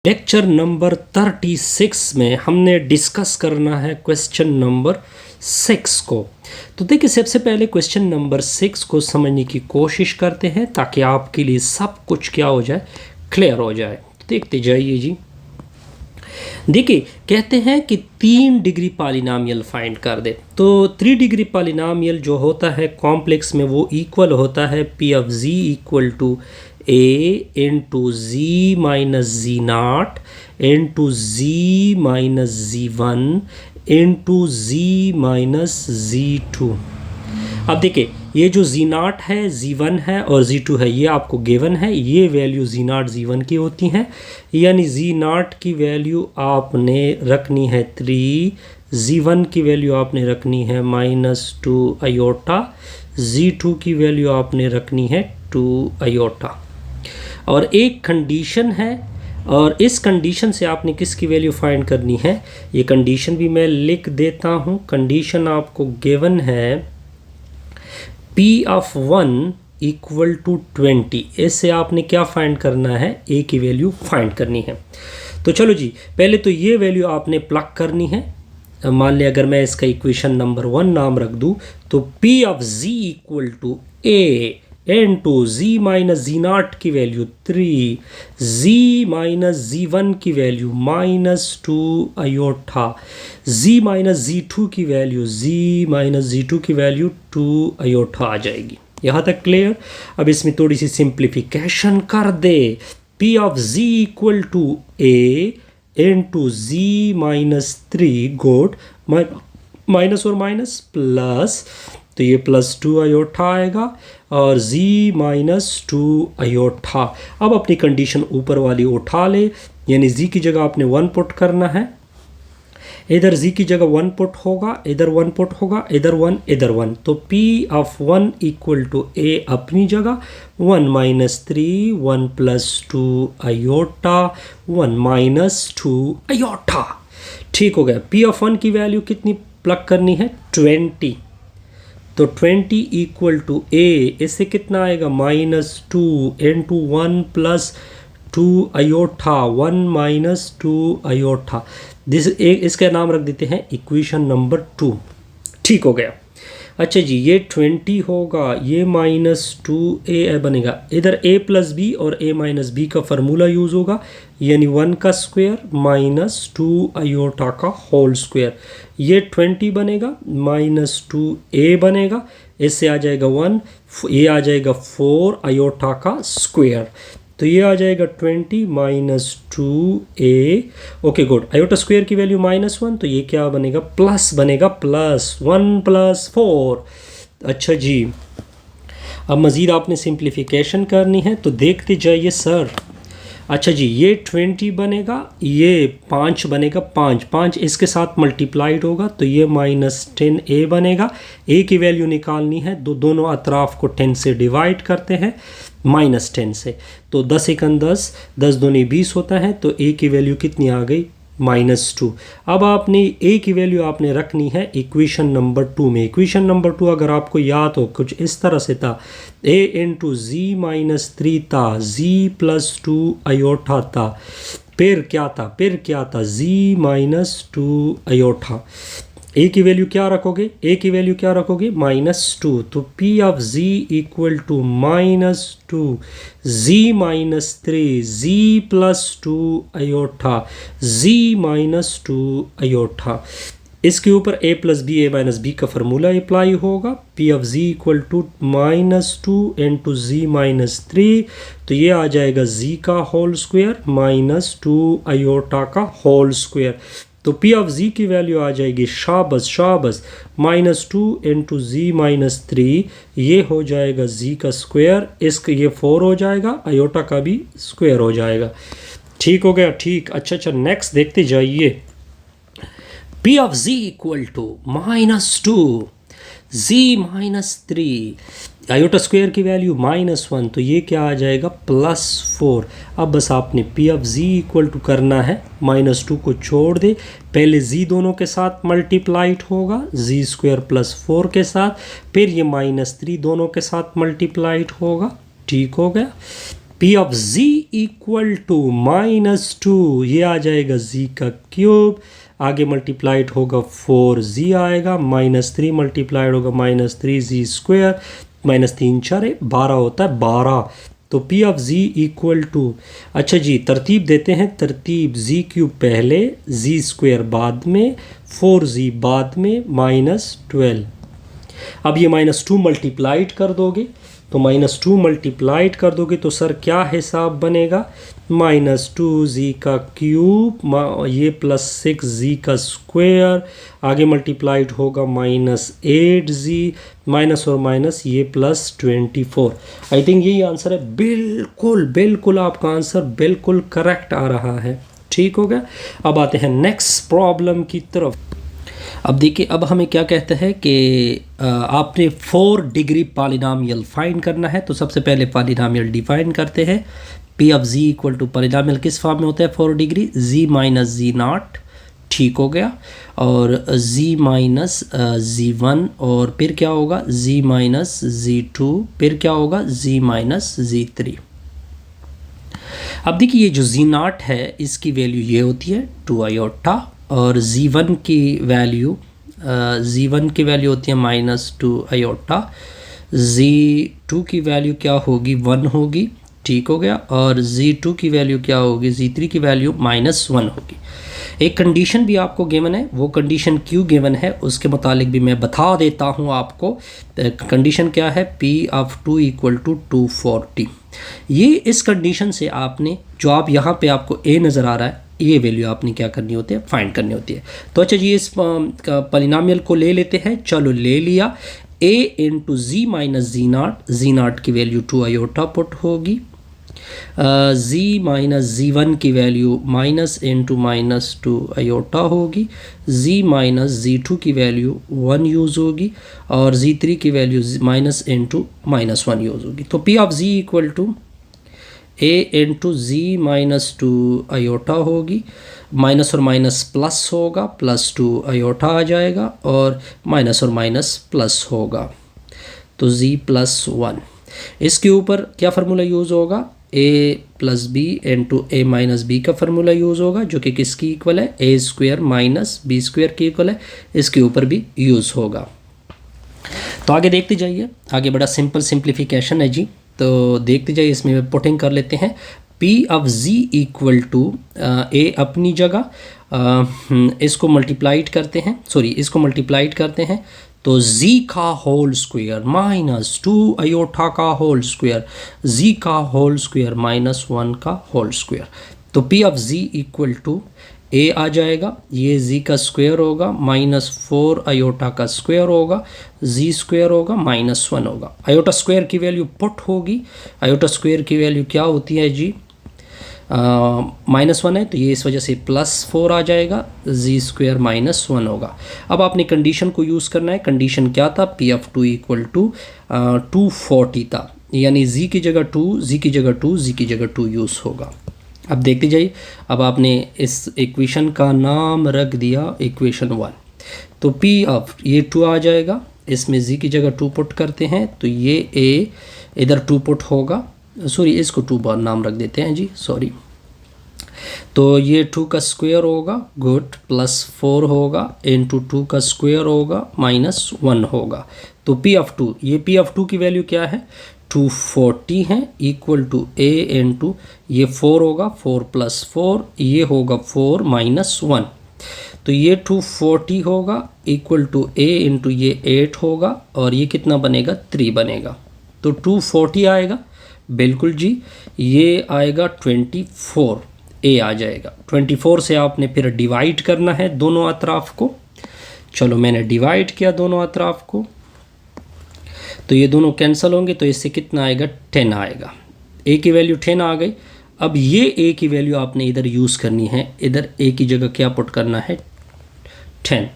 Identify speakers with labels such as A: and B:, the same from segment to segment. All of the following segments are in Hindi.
A: लेक्चर नंबर 36 में हमने डिस्कस करना है क्वेश्चन नंबर 6 को। तो देखिए, सबसे पहले क्वेश्चन नंबर 6 को समझने की कोशिश करते हैं ताकि आपके लिए सब कुछ क्या हो जाए, क्लियर हो जाए। तो देखते जाइए जी। देखिए, कहते हैं कि 3 डिग्री पॉलिनॉमियल फाइंड कर दे। तो 3 डिग्री पॉलिनॉमियल जो होता है कॉम्प्लेक्स में वो इक्वल होता है P of z equal to A into ji minus z naught into ji minus ji one into ji minus ji two. अब देखिए, ये जो जी नाट है, जी वन है और जी टू है, ये आपको गिवन है। ये वैल्यू जी नाट जी वन की होती हैं, यानी जी नाट की वैल्यू आपने रखनी है 3, जी वन की वैल्यू आपने रखनी है -2 आयोटा, जी टू की वैल्यू आपने रखनी है 2 आयोटा। और एक कंडीशन है, और इस कंडीशन से आपने किसकी वैल्यू फाइंड करनी है, ये कंडीशन भी मैं लिख देता हूँ। कंडीशन आपको गिवन है P ऑफ 1 इक्वल टू 20। इससे आपने क्या फाइंड करना है, A की वैल्यू फाइंड करनी है। तो चलो जी, पहले तो ये वैल्यू आपने प्लग करनी है। मान लिया अगर मैं इसका इक्वेशन नंबर 1 नाम रख दूँ तो P of Z equal to A into ji minus G naught की वैल्यू 3, जी माइनस जी वन की वैल्यू -2 आयोटा, जी माइनस जी टू की वैल्यू जी माइनस जी टू की वैल्यू 2 आयोटा आ जाएगी। यहाँ तक क्लियर। अब इसमें थोड़ी सी सिंप्लीफिकेशन कर दे। P of z equal to A into ji minus 3 good, minus और माइनस प्लस, तो ये +2 आयोटा आएगा और z -2 आयोटा। अब अपनी कंडीशन ऊपर वाली उठा ले, यानी z की जगह आपने 1 पुट करना है। इधर z की जगह 1 पुट होगा, इधर 1 पुट होगा, इधर 1 इधर 1। तो P of 1 equal to a अपनी जगह 1 -3 1 +2 आयोटा 1 -2 आयोटा। ठीक हो गया। P ऑफ 1 की वैल्यू कितनी प्लग करनी है, 20। तो 20 इक्वल टू ए, इससे कितना आएगा -2 इंटू 1 +2 आयोटा 1 -2 आयोटा। इसका नाम रख देते हैं इक्वेशन नंबर 2। ठीक हो गया। अच्छा जी, ये 20 होगा, ये -2a बनेगा। इधर a प्लस बी और a माइनस बी का फार्मूला यूज़ होगा, यानी 1 का स्क्वायर -2 आयोटा का होल स्क्वायर। ये 20 बनेगा, -2a बनेगा, इससे आ जाएगा 1, ये आ जाएगा 4 आयोटा का स्क्वायर। तो ये आ जाएगा 20 -2a। Okay good. Iota square की वैल्यू -1, तो ये क्या बनेगा, प्लस बनेगा, +1 + 4। अच्छा जी, अब मज़ीद आपने सिंप्लीफिकेशन करनी है, तो देखते जाइए सर। अच्छा जी, ये 20 बनेगा, ये 5 बनेगा, 5 इसके साथ मल्टीप्लाइड होगा, तो ये -10a बनेगा। a की वैल्यू निकालनी है, दोनों अतराफ को 10 से डिवाइड करते हैं, -10 से। तो 10 एकन 10, 10 दूनी 20 होता है, तो a की वैल्यू कितनी आ गई, -2। अब आपने a की वैल्यू आपने रखनी है इक्वेशन नंबर 2 में। इक्वेशन नंबर 2 अगर आपको याद हो कुछ इस तरह से था, a इंटू जी -3 था, z +2 आयोटा था, फिर क्या था, z -2 आयोटा। a की वैल्यू क्या रखोगे, -2। तो P of z equal to -2 z -3 z +2 iota, z -2 iota. इसके ऊपर a + b a - b का फार्मूला अप्लाई होगा। P of z equal to -2 into z -3, तो ये आ जाएगा z का होल स्क्वायर -2 आयोटा का होल स्क्वायर। तो P ऑफ z की वैल्यू आ जाएगी, शाबाश -2 इंटू z -3, ये हो जाएगा z का स्क्वायर, इसका ये 4 हो जाएगा, आयोटा का भी स्क्वायर हो जाएगा। ठीक हो गया, ठीक। अच्छा, नेक्स्ट देखते जाइए। P of z equal to -2 z -3, iota square की वैल्यू -1, तो ये क्या आ जाएगा, +4। अब बस आपने P of z equal to करना है, -2 को छोड़ दे, पहले z दोनों के साथ मल्टीप्लाइड होगा, z² +4 के साथ, फिर ये -3 दोनों के साथ मल्टीप्लाइड होगा। ठीक हो गया। P of z equal to -2, ये आ जाएगा z का क्यूब, आगे मल्टीप्लाइड होगा 4z आएगा, -3 मल्टीप्लाइड होगा -3z स्क्वायर, -3 4 12 होता है 12। तो P of z equal to, अच्छा जी तरतीब देते हैं, तरतीब z क्यूब पहले, z स्क्वायर बाद में, 4z बाद में, -12। अब ये -2 मल्टीप्लाइड कर दोगे तो -2 मल्टीप्लाइड कर दोगे तो सर क्या हिसाब बनेगा, -2z का क्यूब ये +6z का स्क्वायर, आगे मल्टीप्लाइड होगा -8z, माइनस और माइनस ये +24। आई थिंक यही आंसर है। बिल्कुल बिल्कुल आपका आंसर बिल्कुल करेक्ट आ रहा है। ठीक हो गया। अब आते हैं नेक्स्ट प्रॉब्लम की तरफ। अब देखिए, अब हमें क्या कहता है कि आपने 4 डिग्री पॉलिनॉमियल फाइंड करना है। तो सबसे पहले पॉलिनॉमियल डिफाइन करते हैं। P of z equal to, polynomial किस फॉर्म में होता है 4 degree, z minus z naught, ठीक हो गया, और जी माइनस जी वन, और फिर क्या होगा जी माइनस जी टू, फिर क्या होगा जी माइनस जी थ्री। अब देखिए, ये जो जी नॉट है इसकी वैल्यू ये होती है 2 आयोटा, और Z1 की वैल्यू होती है -2 आयोटा, Z2 की वैल्यू क्या होगी 1 होगी, ठीक हो गया, और Z2 की वैल्यू क्या होगी, Z3 की वैल्यू -1 होगी। एक कंडीशन भी आपको गिवन है, वो कंडीशन क्यों गिवन है उसके मुतालिक भी मैं बता देता हूँ आपको। कंडीशन क्या है, P ऑफ 2 इक्वल टू 240। ये इस कंडीशन से आपने, जो आप यहाँ पे आपको A नज़र आ रहा है, ये वैल्यू आपने क्या करनी होती है, फाइंड करनी होती है। तो अच्छा जी, इस पॉलिनॉमियल को ले लेते हैं। चलो ले लिया। a into ji minus z naught, z naught की वैल्यू 2 आयोटा पुट होगी, z माइनस जी वन की वैल्यू माइनस इंटू -2 आयोटा होगी, z माइनस जी टू की वैल्यू 1 यूज़ होगी, और z3 की वैल्यू माइनस इंटू -1 यूज़ होगी। तो p of z equal to a into z -2 iota होगी, माइनस और माइनस प्लस होगा, +2 आयोटा आ जाएगा, और माइनस और माइनस प्लस होगा, तो z +1। इसके ऊपर क्या फार्मूला यूज़ होगा, a plus B into a minus B का फार्मूला यूज़ होगा, जो कि किसकी इक्वल है, a square minus B square की इक्वल है। इसके ऊपर भी यूज़ होगा। तो आगे देखते जाइए, आगे बड़ा सिंपल सिंप्लीफिकेशन है जी। तो देखते जाइए, इसमें पुटिंग कर लेते हैं। P of z equal to a अपनी जगह, इसको मल्टीप्लाइड करते हैं, इसको मल्टीप्लाइड करते हैं, तो z का होल स्क्वायर -2 आयोटा का होल स्क्वायर, z का होल स्क्वायर -1 का होल स्क्वायर। तो P of z equal to a आ जाएगा, ये z का स्क्वायर होगा, -4 आयोटा का स्क्वायर होगा, z स्क्वायर होगा, -1 होगा। आयोटा स्क्वायर की वैल्यू पुट होगी। आयोटा स्क्वायर की वैल्यू क्या होती है जी, -1 है, तो ये इस वजह से +4 आ जाएगा, z स्क्वायर -1 होगा। अब आपने कंडीशन को यूज़ करना है। कंडीशन क्या था, P ऑफ 2 इक्वल टू 240 था, यानी z की जगह 2, z की जगह 2, z की जगह 2 यूज़ होगा। अब देखते जाइए, अब आपने इस इक्वेशन का नाम रख दिया इक्वेशन 1। तो P ऑफ ये 2 आ जाएगा, इसमें z की जगह 2 पुट करते हैं, तो ये a इधर 2 पुट होगा, इसको 2 बार नाम रख देते हैं जी, तो ये 2 का स्क्वायर होगा, गुड, +4 होगा, इंटू 2 का स्क्वायर होगा, -1 होगा। तो P ऑफ 2, ये P ऑफ 2 की वैल्यू क्या है, 240 है, इक्वल टू a इंटू ये 4 होगा, 4 + 4, ये होगा 4 - 1, तो ये 240 होगा, इक्वल टू a इंटू ये 8 होगा, और ये कितना बनेगा, 3 बनेगा। तो 240 आएगा, बिल्कुल जी, ये आएगा 24, a आ जाएगा। 24 से आपने फिर डिवाइड करना है दोनों अतराफ को। चलो मैंने डिवाइड किया दोनों अतराफ को, तो ये दोनों कैंसिल होंगे, तो इससे कितना आएगा, 10 आएगा। a की वैल्यू 10 आ गई। अब ये a की वैल्यू आपने इधर यूज़ करनी है, इधर a की जगह क्या पुट करना है, 10।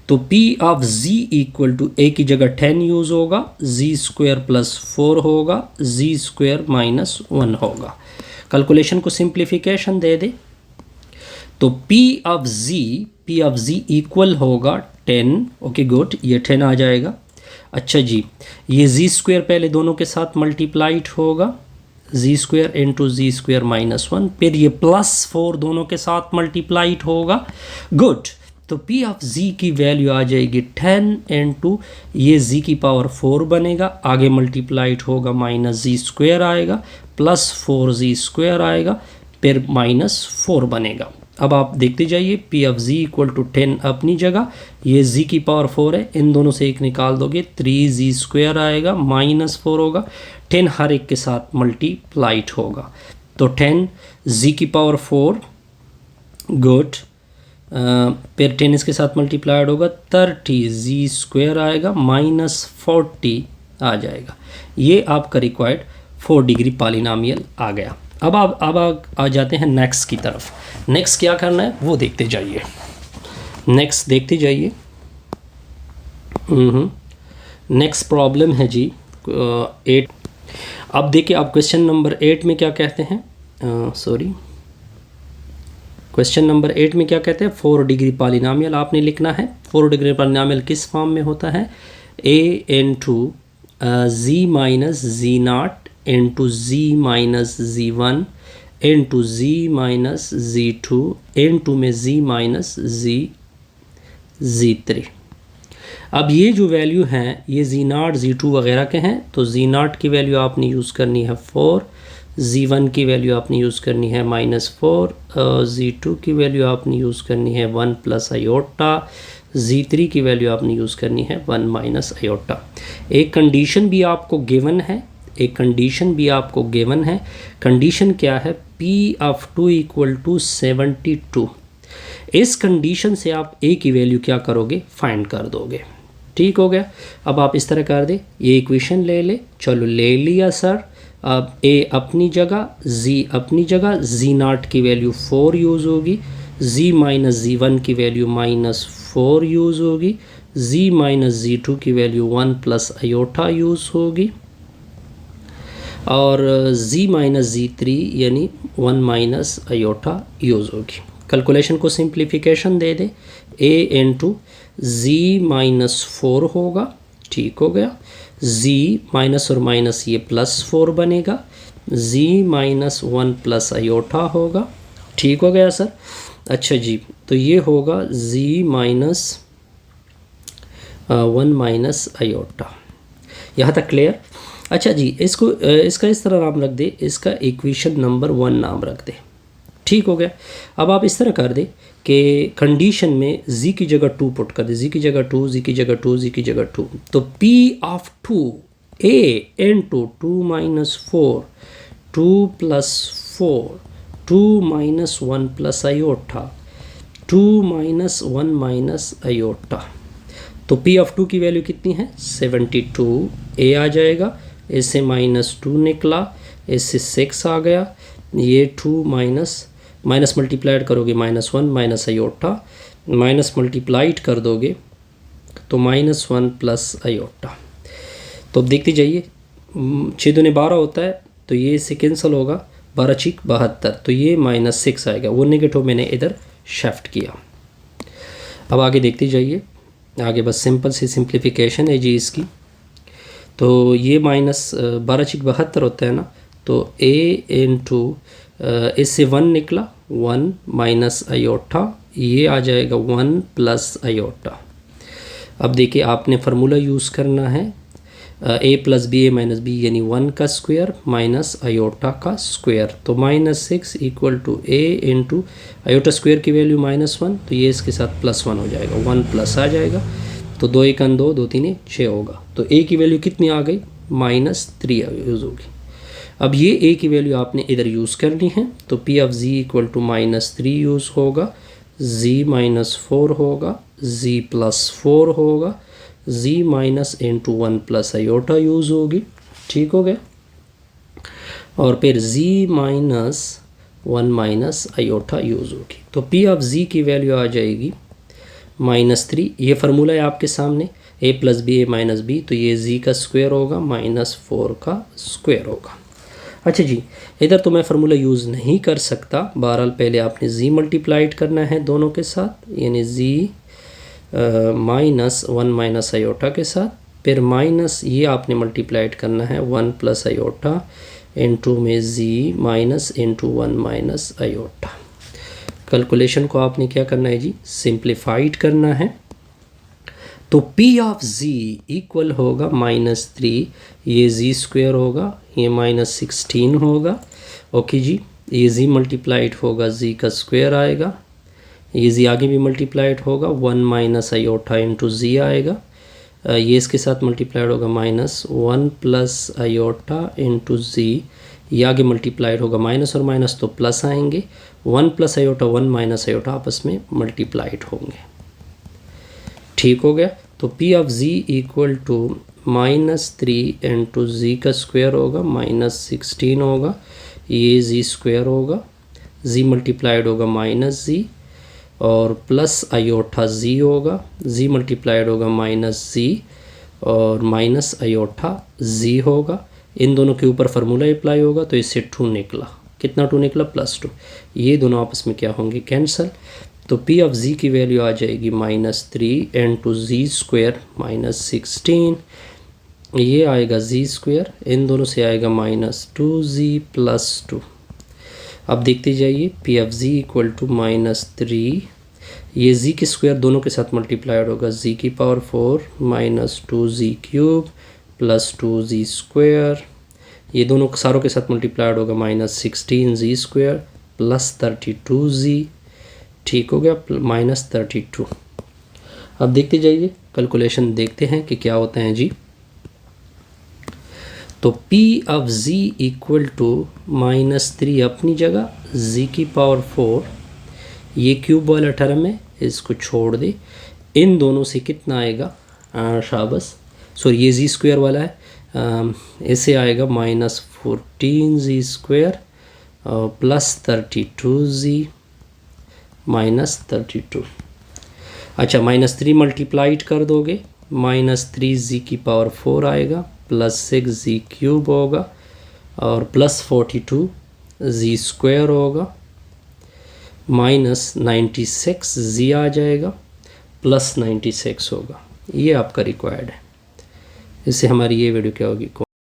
A: तो P of z equal to a की जगह 10 यूज़ होगा, z स्क्वायर +4 होगा, z स्क्वायर -1 होगा। कैलकुलेशन को सिंप्लीफिकेशन दे दे, तो P ऑफ z इक्वल होगा 10, ओके गुड, ये 10 आ जाएगा। अच्छा जी, ये z स्क्वायर पहले दोनों के साथ मल्टीप्लाइड होगा, जी स्क्वायर इंटू जी स्क्वायर माइनस 1, फिर ये +4 दोनों के साथ मल्टीप्लाइड होगा। गुड, तो p ऑफ z की वैल्यू आ जाएगी 10 इंटू ये z की पावर 4 बनेगा, आगे मल्टीप्लाइड होगा माइनस जी स्क्वायर आएगा, +4z² आएगा, फिर -4 बनेगा। अब आप देखते जाइए, p of z equal to 10 अपनी जगह, ये z की पावर 4 है, इन दोनों से एक निकाल दोगे 3z² आएगा, -4 होगा, 10 हर एक के साथ मल्टीप्लाइड होगा, तो 10 z की पावर 4, गुड, फिर 10 इसके साथ मल्टीप्लाइड होगा 30z² आएगा, -40 आ जाएगा। ये आपका रिक्वायर्ड 4 डिग्री पॉलिनॉमियल आ गया। अब आप आ जाते हैं नेक्स्ट की तरफ। नेक्स्ट क्या करना है वो देखते जाइए, नेक्स्ट देखते जाइए। नेक्स्ट प्रॉब्लम है जी 8। अब देखिए, आप क्वेश्चन नंबर 8 में क्या कहते हैं, क्वेश्चन नंबर 8 में क्या कहते हैं, 4 डिग्री पॉलिनॉमियल आपने लिखना है। 4 डिग्री पॉलिनॉमियल किस फॉर्म में होता है, a into z minus z0 into z minus z1 into z minus z2 into में z माइनस z3। अब ये जो वैल्यू हैं ये z0 z2 वगैरह के हैं, तो z0 की वैल्यू आपने यूज़ करनी है 4, z1 की वैल्यू आपने यूज़ करनी है -4, z2 की वैल्यू आपने यूज़ करनी है 1 प्लस आयोटा, z3 की वैल्यू आपने यूज़ करनी है 1 माइनस आयोटा। एक कंडीशन भी आपको गिवन है, एक कंडीशन भी आपको गिवन है। कंडीशन क्या है, p ऑफ 2 इक्वल टू 72। इस कंडीशन से आप a की वैल्यू क्या करोगे, फाइंड कर दोगे। ठीक हो गया। अब आप इस तरह कर दे, ये इक्वेशन ले ले, चलो ले लिया सर। अब a अपनी जगह, z अपनी जगह, z0 की वैल्यू 4 यूज़ होगी, z माइनस z1 की वैल्यू -4 यूज़ होगी, z माइनस z2 की वैल्यू 1 प्लस आयोटा यूज़ होगी, और z माइनस z3 यानी 1 माइनस आयोटा यूज़ होगी। कैलकुलेशन को simplification they they, a into z minus 4 होगा, ठीक हो गया, z माइनस और माइनस ये +4 बनेगा, z माइनस 1 प्लस आयोटा होगा, ठीक हो गया सर। अच्छा जी, तो ये होगा z माइनस 1 माइनस आयोटा, यहाँ तक क्लियर। अच्छा जी, इसको इसका इस तरह नाम रख दे, इसका इक्वेशन नंबर 1 नाम रख दे, ठीक हो गया। अब आप इस तरह कर दे कि कंडीशन में z की जगह 2 पुट कर दे, z की जगह 2, z की जगह 2, z की जगह 2, तो p of 2 a into 2 minus 4, 2 plus 4, 2 minus 1 plus iota, 2 minus 1 minus iota, तो p ऑफ 2 की वैल्यू कितनी है 72, a आ जाएगा, इससे -2 निकला, इससे 6 आ गया, ये 2 माइनस मल्टीप्लाइड करोगे -1 माइनस आयोटा, माइनस मल्टीप्लाइड कर दोगे तो -1 प्लस आयोटा। तो अब देखते जाइए, 6 दूने 12 होता है, तो ये इससे कैंसिल होगा, 12 6 72, तो ये -6 आएगा, वो नेगेटिव मैंने इधर शिफ्ट किया। अब आगे देखते जाइए, आगे बस सिंपल सी सिंप्लीफिकेशन है जी इसकी। तो ये -12 6 72 होता है ना, तो a इंटू इससे 1 निकला, 1 माइनस आयोटा, ये आ जाएगा 1 प्लस आयोटा। अब देखिए, आपने फार्मूला यूज़ करना है a plus B A minus B यानी 1 का स्क्वायर माइनस आयोटा का स्क्वायर, तो -6 equal to a into iota square की वैल्यू -1, तो ये इसके साथ +1 हो जाएगा, 1 प्लस आ जाएगा, तो 2 1 2, 2 3 6 होगा, तो a की वैल्यू कितनी आ गई -3 यूज़ होगी। अब ये a की वैल्यू आपने इधर यूज़ करनी है, तो p of z equal to -3 use होगा, z -4 होगा, z +4 होगा, z minus into 1 plus iota use होगी, ठीक हो गया, और फिर z minus 1 minus iota use होगी, तो p ऑफ z की वैल्यू आ जाएगी -3। ये फार्मूला है आपके सामने, a plus B A minus B, तो ये z का स्क्वायर होगा -4 का स्क्वायर होगा। अच्छा जी, इधर तो मैं फार्मूला यूज़ नहीं कर सकता, बहरहाल पहले आपने z मल्टीप्लाइड करना है दोनों के साथ, यानी z -1 माइनस आयोटा के साथ, फिर माइनस ये आपने मल्टीप्लाइड करना है 1 प्लस आयोटा n2 में z minus n2 1 minus iota. Calculation को आपने क्या करना है जी, सिंप्लीफाइड करना है। तो p ऑफ z इक्वल होगा -3, ये z स्क्वायर होगा, ये -16 होगा। ओके जी, ये z मल्टीप्लाइड होगा, z का स्क्वायर आएगा, ये z आगे भी मल्टीप्लाइड होगा, 1 माइनस आयोटा इंटू z आएगा, ये इसके साथ मल्टीप्लाइड होगा -1 प्लस आयोटा इंटू z, ये आगे मल्टीप्लाइड होगा, माइनस और माइनस तो प्लस आएंगे, 1 प्लस आयोटा 1 माइनस आयोटा आपस में मल्टीप्लाइड होंगे। ठीक हो गया। तो p of z equal to -3 into z का स्क्वायर होगा, -16 होगा, ये z स्क्वायर होगा, z मल्टीप्लाइड होगा -z और प्लस आयोटा z होगा, z मल्टीप्लाइड होगा -z और माइनस आयोटा z होगा। इन दोनों के ऊपर फार्मूला अप्लाई होगा तो इससे 2 निकला, कितना 2 निकला, +2। ये दोनों आपस में क्या होंगे, कैंसल। तो p ऑफ z की वैल्यू आ जाएगी -3 इंटू z स्क्वायर -16, ये आएगा z स्क्वायर, इन दोनों से आएगा -2z + 2। अब देखते जाइए, p of z equal to -3, ये z के स्क्वायर दोनों के साथ मल्टीप्लाइड होगा, z की power 4 -2z cube + 2z square, ये दोनों सारों के साथ मल्टीप्लाइड होगा, -16z स्क्वायर + 32z। ठीक हो गया, -32। अब देखते जाइए, कैलकुलेशन देखते हैं कि क्या होता है जी। तो p of z equal to -3 अपनी जगह, z की पावर 4, ये क्यूब वाला टर्म है, इसको छोड़ दे, इन दोनों से कितना आएगा, शाबाश, सॉरी ये z स्क्वायर वाला है, इसे आएगा -14z स्क्वायर +32z -32। अच्छा, -3 मल्टीप्लाइड कर दोगे, -3z की पावर 4 आएगा, +6z क्यूब होगा और +42z स्क्वायर होगा, -96z आ जाएगा, +96 होगा। ये आपका रिक्वायर्ड है। इससे हमारी ये वीडियो क्या होगी।